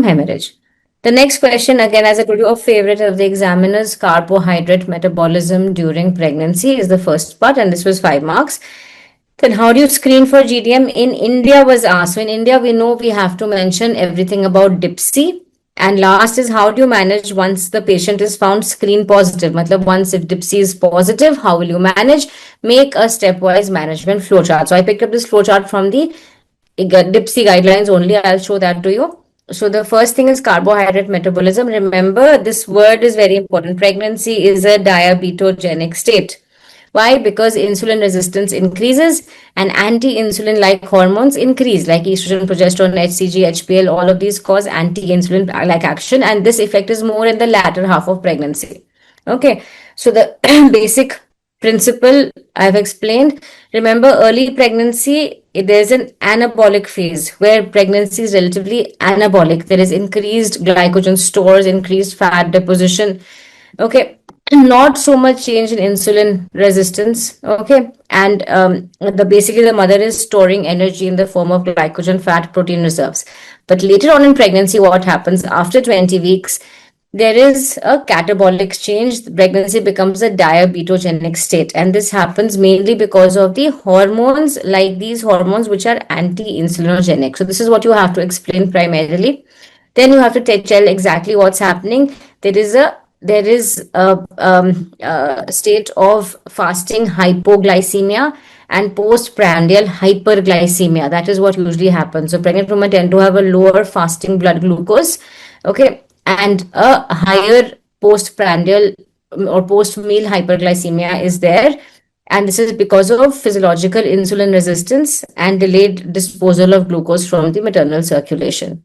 hemorrhage. The next question, again, as I told you, a favorite of the examiners, carbohydrate metabolism during pregnancy is the first part, and this was 5 marks. Then how do you screen for GDM? In India was asked. So in India, we know we have to mention everything about DIPSI. And last is how do you manage once the patient is found screen positive? Matlab, once if DIPSI is positive, how will you manage? Make a stepwise management flowchart. So I picked up this flowchart from the DIPSI guidelines only. I'll show that to you. So the first thing is carbohydrate metabolism. Remember, this word is very important. Pregnancy is a diabetogenic state. Why? Because insulin resistance increases and anti-insulin like hormones increase, like estrogen, progesterone, HCG, HPL, all of these cause anti-insulin like action, and this effect is more in the latter half of pregnancy. Okay, so the basic principle I've explained. Remember, early pregnancy, there's an anabolic phase where pregnancy is relatively anabolic. There is increased glycogen stores, increased fat deposition. Okay, not so much change in insulin resistance. Okay, and basically the mother is storing energy in the form of glycogen, fat, protein reserves. But later on in pregnancy, what happens after 20 weeks? There is a catabolic change. Pregnancy becomes a diabetogenic state, and this happens mainly because of the hormones, like these hormones which are anti-insulinogenic. So this is what you have to explain primarily. Then you have to tell exactly what's happening. There is a state of fasting hypoglycemia and postprandial hyperglycemia. That is what usually happens. So pregnant women tend to have a lower fasting blood glucose, okay, and a higher postprandial or post-meal hyperglycemia is there. And this is because of physiological insulin resistance and delayed disposal of glucose from the maternal circulation.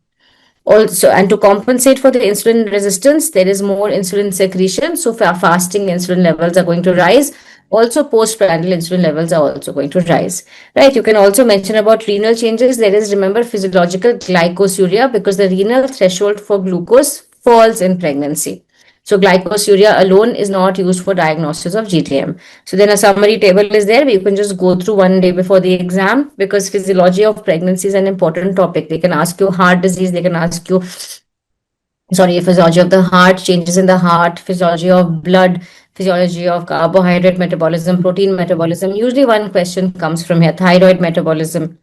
Also, and to compensate for the insulin resistance, there is more insulin secretion. So fasting insulin levels are going to rise. Also, postprandial insulin levels are also going to rise. Right? You can also mention about renal changes. There is, remember, physiological glycosuria because the renal threshold for glucose falls in pregnancy. So glycosuria alone is not used for diagnosis of GDM. So then a summary table is there where you can just go through one day before the exam, because physiology of pregnancy is an important topic. They can ask you heart disease, they can ask you, physiology of the heart, changes in the heart, physiology of blood, physiology of carbohydrate metabolism, protein metabolism. Usually one question comes from here, thyroid metabolism.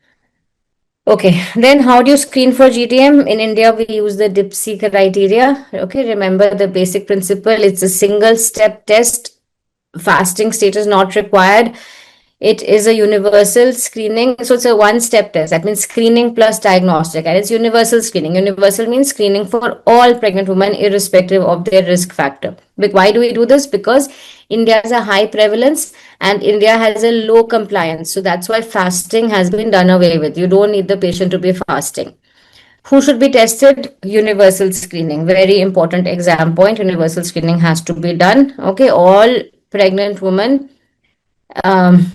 Okay, then how do you screen for GDM? In India, we use the DIPSI criteria. Okay, remember the basic principle. It's a single step test. Fasting state is not required. It is a universal screening. So it's a one-step test. That means screening plus diagnostic. And it's universal screening. Universal means screening for all pregnant women irrespective of their risk factor. But why do we do this? Because India has a high prevalence and India has a low compliance. So that's why fasting has been done away with. You don't need the patient to be fasting. Who should be tested? Universal screening. Very important exam point. Universal screening has to be done. Okay, all pregnant women,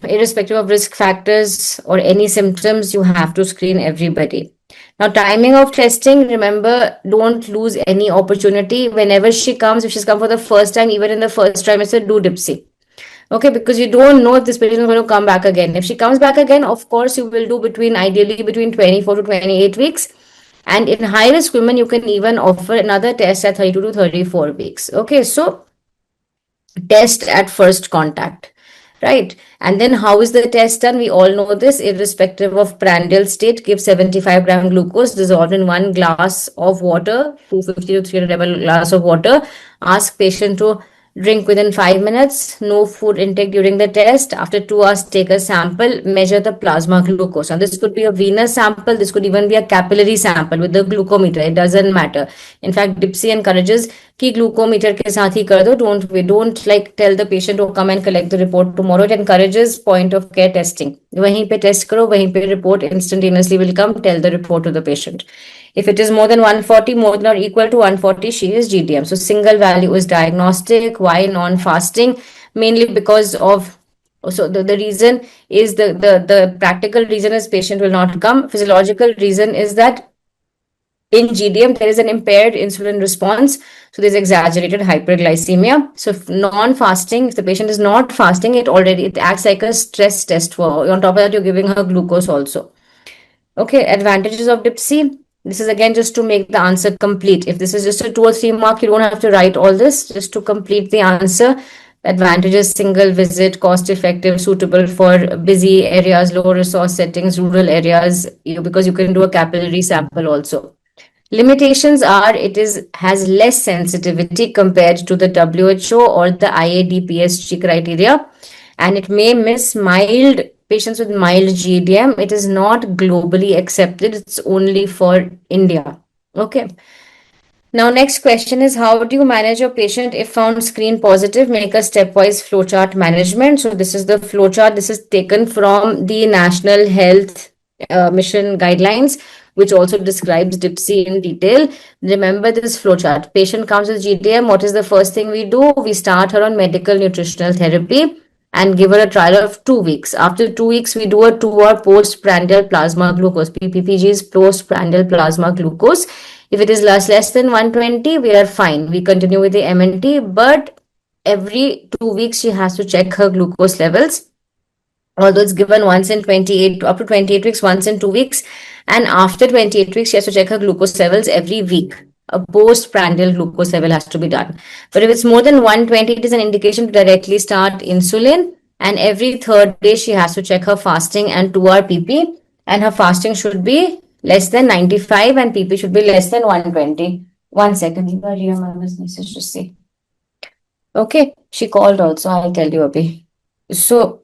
irrespective of risk factors or any symptoms, you have to screen everybody. Now, timing of testing, remember, don't lose any opportunity. Whenever she comes, if she's come for the first time, even in the first trimester, do DIPSI. Okay, because you don't know if this patient is going to come back again. If she comes back again, of course, you will do ideally between 24 to 28 weeks. And in high-risk women, you can even offer another test at 32 to 34 weeks. Okay, so test at first contact. Right. And then how is the test done? We all know this, irrespective of prandial state. Give 75 gram glucose dissolved in 1 glass of water, 250 to 300 ml glass of water. Ask patient to drink within 5 minutes. No food intake during the test. After 2 hours, take a sample, measure the plasma glucose. Now, this could be a venous sample. This could even be a capillary sample with the glucometer. It doesn't matter. In fact, DIPSI encourages कि glucometer के साथ ही कर दो. We don't like tell the patient to come and collect the report tomorrow. It encourages point of care testing. वहीं पे test करो, वहीं पे report instantaneously will come. Tell the report to the patient. If it is more than 140, more than or equal to 140, she is GDM. So single value is diagnostic. Why non-fasting? Mainly because of, so the reason is the practical reason is patient will not come. Physiological reason is that in GDM, there is an impaired insulin response. So there's exaggerated hyperglycemia. So if non-fasting, if the patient is not fasting, it acts like a stress test for her. On top of that, you're giving her glucose also. Okay, advantages of DIPSI. This is again just to make the answer complete. If this is just a 2 or 3 mark, you don't have to write all this, just to complete the answer. Advantages: single visit, cost effective, suitable for busy areas, low resource settings, rural areas, because you can do a capillary sample also. Limitations are has less sensitivity compared to the WHO or the IADPSG criteria, and it may miss mild patients with mild GDM. It is not globally accepted. It's only for India. Okay. Now, next question is, how do you manage your patient if found screen positive? Make a stepwise flowchart management. So this is the flowchart. This is taken from the National Health Mission guidelines, which also describes DIPSI in detail. Remember this flowchart. Patient comes with GDM. What is the first thing we do? We start her on medical nutritional therapy and give her a trial of 2 weeks. After 2 weeks, we do a 2-hour postprandial plasma glucose. PPG is postprandial plasma glucose. If it is less than 120, we are fine. We continue with the MNT, but every 2 weeks, she has to check her glucose levels. Although it's given once in 28, up to 28 weeks, once in 2 weeks. And after 28 weeks, she has to check her glucose levels every week. A postprandial glucose level has to be done. But if it's more than 120, it is an indication to directly start insulin. And every third day, she has to check her fasting and 2-hour PP. And her fasting should be less than 95 and PP should be less than 120. 1 second. Viva, my message to see. Okay, she called also. I'll tell you, Abhi. So,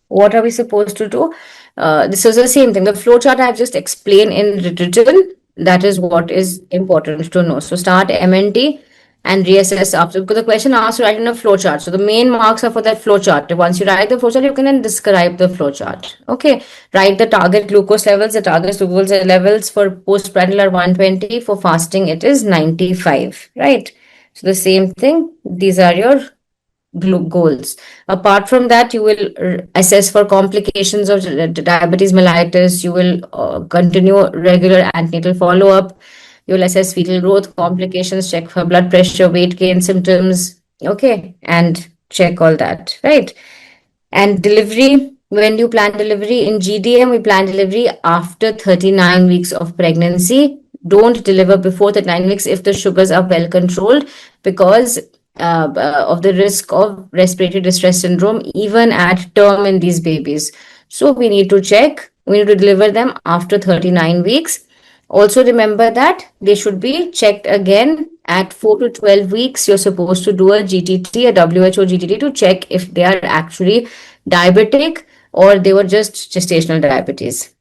what are we supposed to do? This is the same thing. The flowchart I've just explained in written. That is what is important to know. So start MNT and reassess after. Because the question asks to write in a flowchart. So the main marks are for that flowchart. Once you write the flowchart, you can then describe the flowchart. Okay. Write the target glucose levels. The target glucose levels for postprandial are 120. For fasting, it is 95. Right. So the same thing. These are your goals. Apart from that, you will assess for complications of diabetes mellitus. You will continue regular antenatal follow-up. You will assess fetal growth, complications, check for blood pressure, weight gain symptoms. Okay, and check all that, right? And delivery, when you plan delivery in GDM, we plan delivery after 39 weeks of pregnancy. Don't deliver before 39 weeks if the sugars are well controlled, because of the risk of respiratory distress syndrome, even at term in these babies. So we need to check, we need to deliver them after 39 weeks. Also remember that they should be checked again at 4 to 12 weeks. You're supposed to do a GTT, a WHO GTT, to check if they are actually diabetic or they were just gestational diabetes.